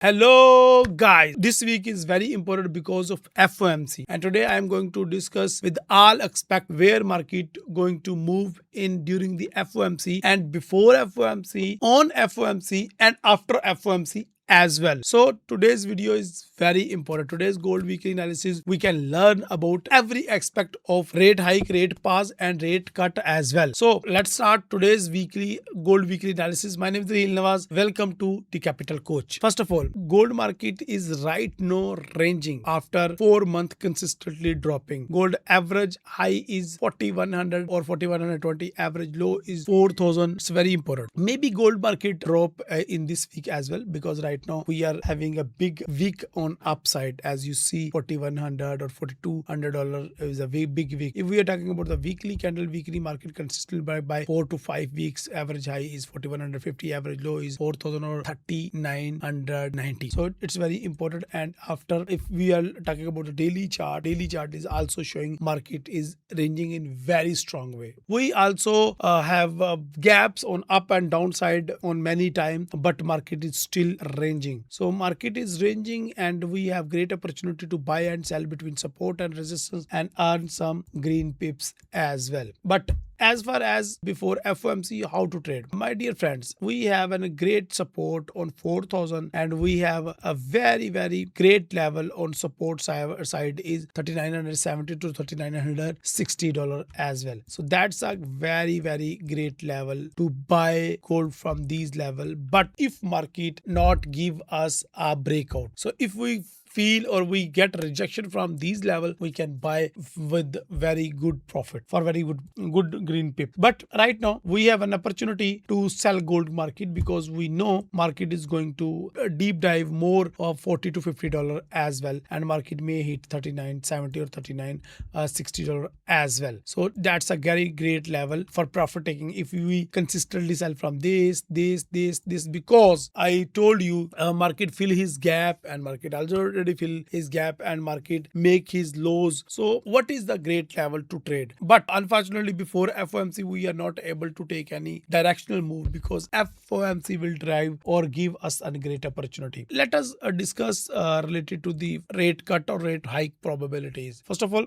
Hello guys, this week is very important because of FOMC and today I am going to discuss with all aspect where market going to move in during the FOMC and before FOMC, on FOMC and after FOMC as well. So today's video is very important. Today's gold weekly analysis, we can learn about every aspect of rate hike, rate pause and rate cut as well. So let's start today's gold weekly analysis. My name is Rahil Nawaz. Welcome to the Capital Coach. First of all, gold market is right now ranging after 4 months consistently dropping. Gold average high is 4100 or 4120, average low is 4000. It's very important. Maybe gold market drop in this week as well, because right now we are having a big week on upside. As you see, 4100 or $4200 is a big week. If we are talking about the weekly candle, weekly market consistently by 4 to 5 weeks, average high is 4150, average low is 4000 or 3990. So it's very important. And after, if we are talking about the daily chart is also showing market is ranging in very strong way. We also have gaps on up and downside on many times, but market is still ranging. So market is ranging and we have great opportunity to buy and sell between support and resistance and earn some green pips as well. But as far as before FOMC, how to trade? My dear friends, we have a great support on 4000 and we have a very great level on support side is $3970 to $3960 as well. So that's a very great level to buy gold from these level. But if market not give us a breakout, so if we feel or we get rejection from these level, we can buy with very good profit for very good green pip. But right now we have an opportunity to sell gold market because we know market is going to deep dive more of $40 to $50 as well, and market may hit $39.70 or $39.60 as well. So that's a very great level for profit taking if we consistently sell from this, because I told you market fill his gap and market also fill his gap and market make his lows. So what is the great level to trade? But unfortunately before FOMC we are not able to take any directional move because FOMC will drive or give us a great opportunity. Let us discuss related to the rate cut or rate hike probabilities. First of all,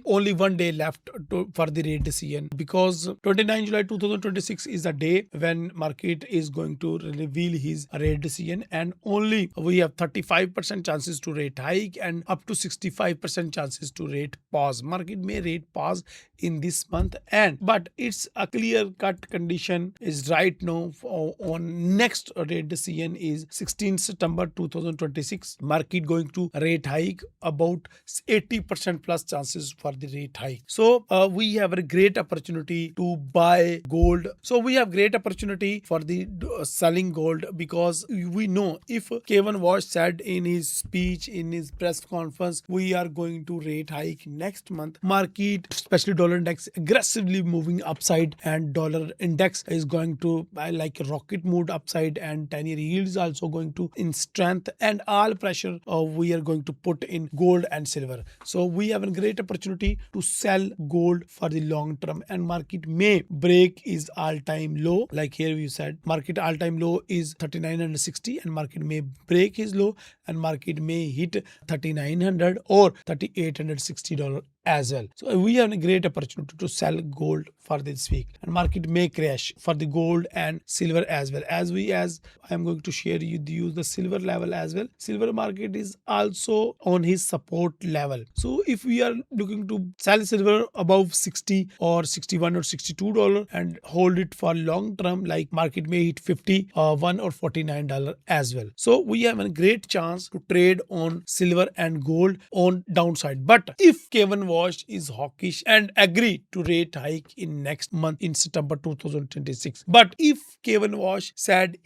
only one day left for the rate decision, because 29 July 2026 is the day when market is going to reveal his rate decision, and only we have 35% chances to rate hike and up to 65% chances to rate pause. Market may rate pause in this month, but it's a clear cut condition is right now on next rate decision is 16 September 2026. Market going to rate hike about 80% plus chances for the rate hike. So we have a great opportunity to buy gold. So we have great opportunity for the selling gold, because we know if Kevin Walsh said in his speech, in his press conference, we are going to rate hike next month, market, especially dollar index, aggressively moving upside, and dollar index is going to like a rocket mode upside, and 10-year yield is also going to in strength, and all pressure we are going to put in gold and silver. So we have a great opportunity to sell gold for the long term, and market may break his all-time low. Like here we said, market all-time low is 3960 and market may break his low and market may hit 3900 or $3860 as well. So we have a great opportunity to sell gold for this week, and market may crash for the gold and silver as well. As I am going to share you the silver level as well. Silver market is also on his support level. So if we are looking to sell silver above 60 or 61 or $62 and hold it for long term, like market may hit 51 or $49 as well. So we have a great chance to trade on silver and gold on downside. But if Kevin Walsh is hawkish and agree to rate hike in next month in September 2026. But if Kevin Walsh said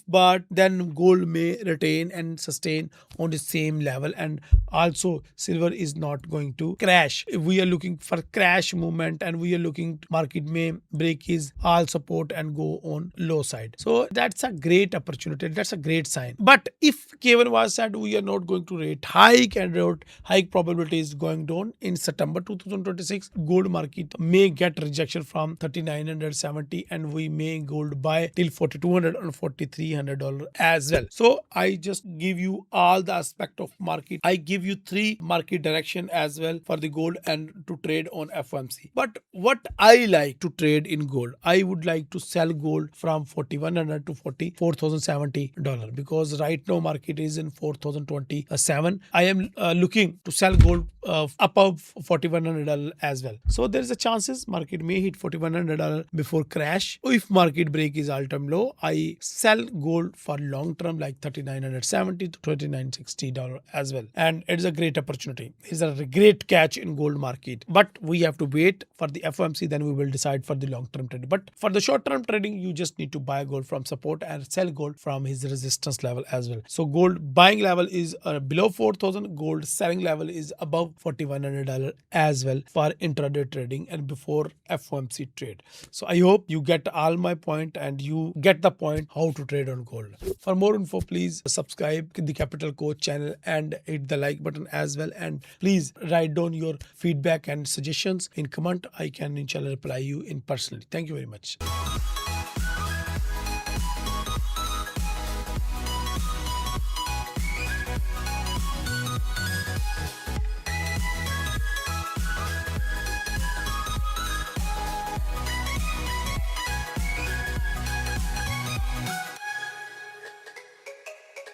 but then gold may retain and sustain on the same level, and also silver is not going to crash. If we are looking for crash movement and we are looking, market may break his all support and go on low side. So that's a great opportunity. That's a great sign. But if Kevin Walsh said we are not going to rate hike and rate hike probability is going down in September September 2026, gold market may get rejection from 3970 and we may gold buy till 4200 and $4,300 as well. So I just give you all the aspect of market. I give you three market direction as well for the gold and to trade on FOMC. But what I like to trade in gold, I would like to sell gold from 4100 to $44,070 because right now market is in 4027. I am looking to sell gold above $4100 as well. So there is a chances market may hit $4100 before crash. If market break is all-time low, I sell gold for long term like $3970 to $2960 as well. And it is a great opportunity. It's a great catch in gold market. But we have to wait for the FOMC, then we will decide for the long-term trading. But for the short-term trading, you just need to buy gold from support and sell gold from his resistance level as well. So gold buying level is below 4,000, gold selling level is above $4,100 as well for intraday trading and before FOMC trade. So I hope you get all my point and you get the point how to trade on gold. For more info, please subscribe to the Capital Coach channel and hit the like button as well. And please write down your feedback and suggestions in comment. I can inshallah reply you in personally. Thank you very much.